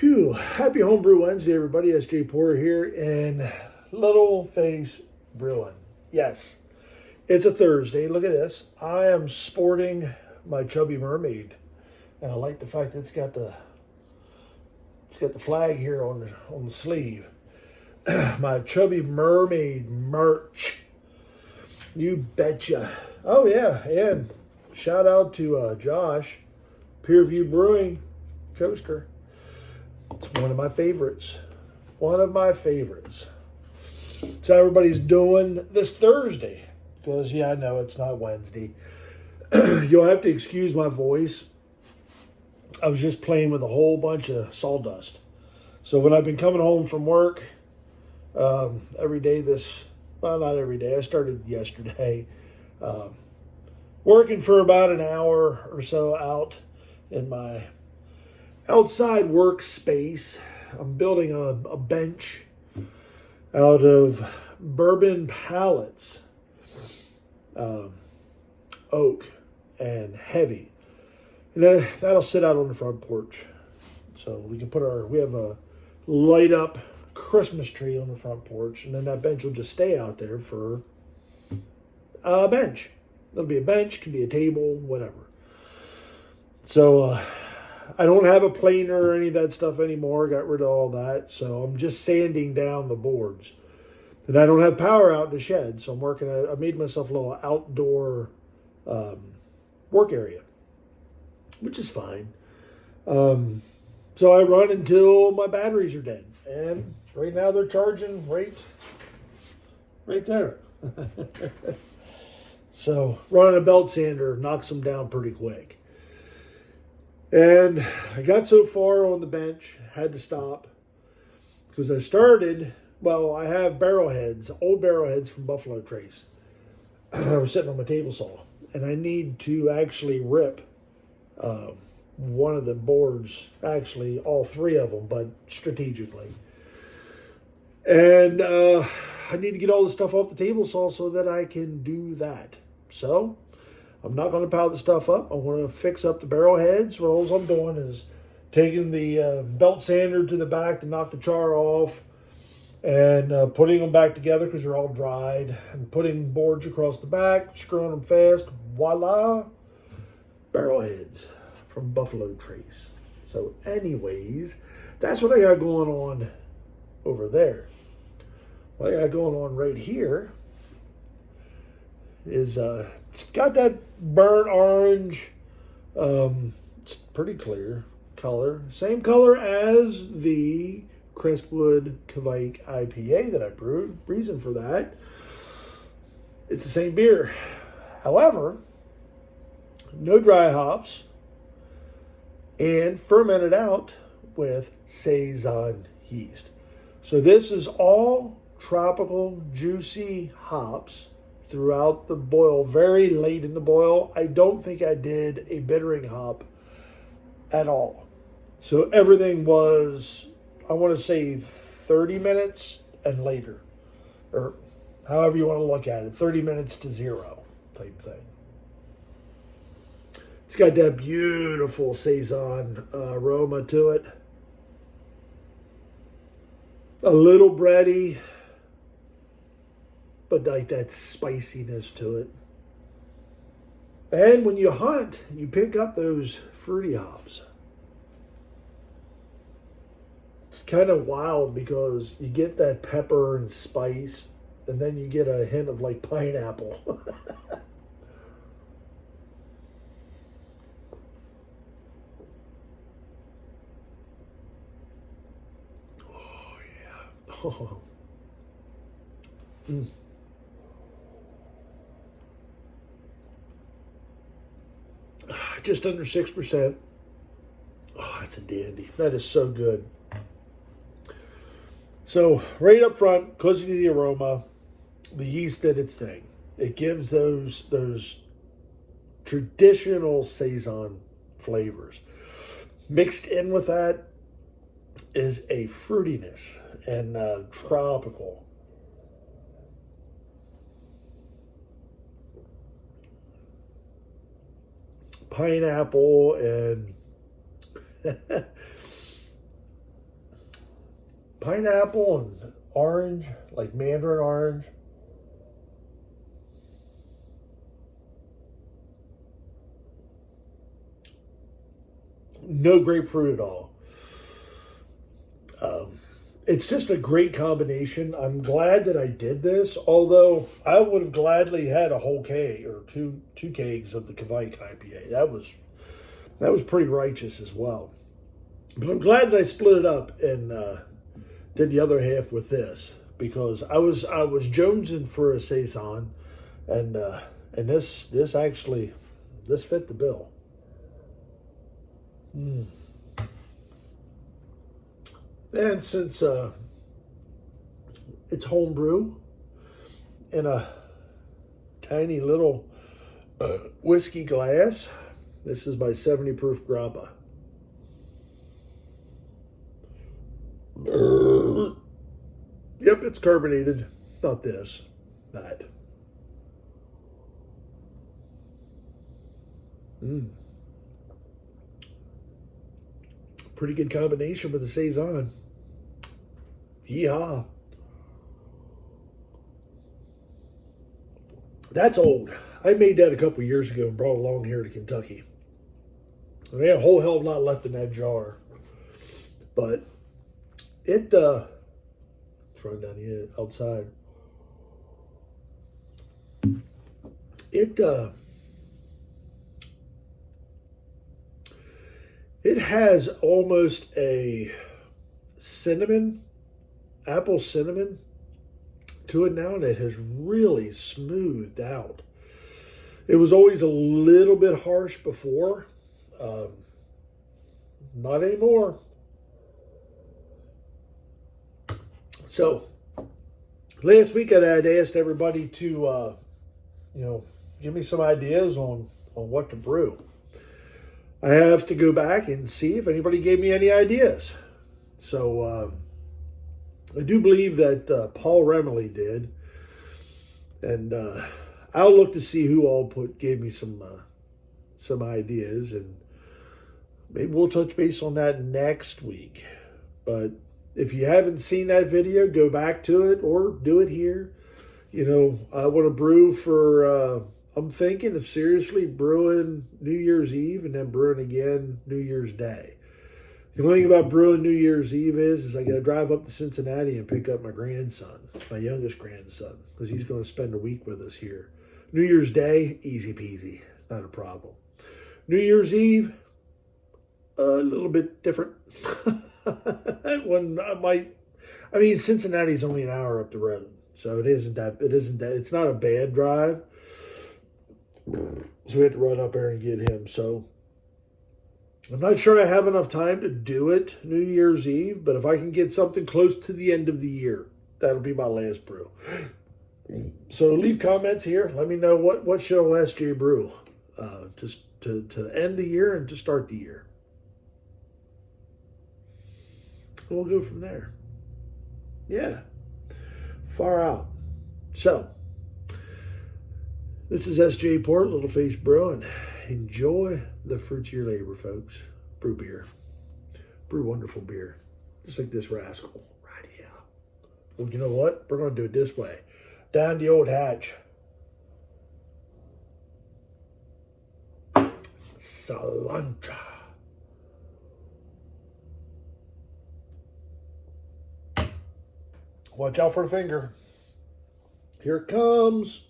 Phew. Happy Homebrew Wednesday, everybody. SJ Porter here in Little Face Brewing. Yes, it's a Thursday. Look at this. I am sporting my Chubby Mermaid, and I like the fact that it's got the flag here on the sleeve. My Chubby Mermaid merch. You betcha. Oh yeah, and shout out to Josh, Peer View Brewing Coaster. It's one of my favorites. One of my favorites. So everybody's doing this Thursday. Because, yeah, I know it's not Wednesday. You'll have to excuse my voice. I was just playing with a whole bunch of sawdust. So when I've been coming home from work, every day well, not every day. I started yesterday. Working for about an hour or so out in my outside workspace. I'm building a bench out of bourbon pallets, oak and heavy. And that'll sit out on the front porch. So we can we have a light up Christmas tree on the front porch, and then that bench will just stay out there for a bench. It'll be a bench, can be a table, whatever. So, I don't have a planer or any of that stuff anymore. Got rid of all that. So I'm just sanding down the boards. And I don't have power out in the shed. So I made myself a little outdoor work area, which is fine. So I run until my batteries are dead. And right now they're charging right there. So running a belt sander knocks them down pretty quick. And I got so far on the bench, had to stop, because I have barrel heads, old barrel heads from Buffalo Trace. I was sitting on my table saw, and I need to actually rip one of the boards, actually all three of them, but strategically. And I need to get all the stuff off the table saw so that I can do that. So I'm not going to pile the stuff up. I want to fix up the barrel heads. Well, all I'm doing is taking the belt sander to the back to knock the char off and putting them back together because they're all dried, and putting boards across the back, screwing them fast. Voila! Barrel heads from Buffalo Trace. So anyways, that's what I got going on over there. What I got going on right here is it's got that burnt orange, it's pretty clear color. Same color as the Crestwood Kvike IPA that I brewed. Reason for that, it's the same beer. However, no dry hops and fermented out with Saison yeast. So this is all tropical, juicy hops throughout the boil, very late in the boil. I don't think I did a bittering hop at all. So everything was, I want to say 30 minutes and later, or however you want to look at it, 30 minutes to 0 type thing. It's got that beautiful Saison aroma to it. A little bready, but like that spiciness to it. And when you hunt, you pick up those fruity hops. It's kind of wild because you get that pepper and spice, and then you get a hint of like pineapple. Oh, yeah. Oh. Mm. Just under 6%. Oh, it's a dandy. That is so good. So right up front, because of the aroma, the yeast did its thing. It gives those traditional Saison flavors. Mixed in with that is a fruitiness and tropical. Pineapple and pineapple and orange, like mandarin orange. No grapefruit at all. It's just a great combination. I'm glad that I did this, although I would have gladly had a whole keg or two kegs of the Kvike IPA. That was pretty righteous as well. But I'm glad that I split it up and did the other half with this, because I was jonesing for a Saison, and this fit the bill. And since it's homebrew in a tiny little whiskey glass, this is my 70 proof grappa. Yep, it's carbonated. Not this, that. Pretty good combination with the Saison. Yeehaw. That's old. I made that a couple years ago and brought it along here to Kentucky. I had a whole hell of a lot left in that jar. But it, it's running down the outside. It has almost a apple cinnamon to it now, and it has really smoothed out. It was always a little bit harsh before. Not anymore. So, last week I had asked everybody to, give me some ideas on what to brew. I have to go back and see if anybody gave me any ideas. So, I do believe that Paul Remley did. And I'll look to see who all gave me some ideas. And maybe we'll touch base on that next week. But if you haven't seen that video, go back to it or do it here. I want to brew for... I'm thinking of seriously brewing New Year's Eve and then brewing again New Year's Day. The only thing about brewing New Year's Eve is I got to drive up to Cincinnati and pick up my grandson, my youngest grandson, because he's going to spend a week with us here. New Year's Day, easy peasy, not a problem. New Year's Eve, a little bit different. Cincinnati's only an hour up the road, so it's not a bad drive. So we had to run up there and get him. So I'm not sure I have enough time to do it New Year's Eve, but if I can get something close to the end of the year, that'll be my last brew. So leave comments here. Let me know what should SJ brew just to end the year and to start the year. We'll go from there. Yeah. Far out. So this is SJ Port, Little Face Brewing. Enjoy the fruits of your labor, folks. Brew beer. Brew wonderful beer. Just like this rascal right here. Well, you know what? We're going to do it this way. Down the old hatch. Cilantro. Watch out for the finger. Here it comes.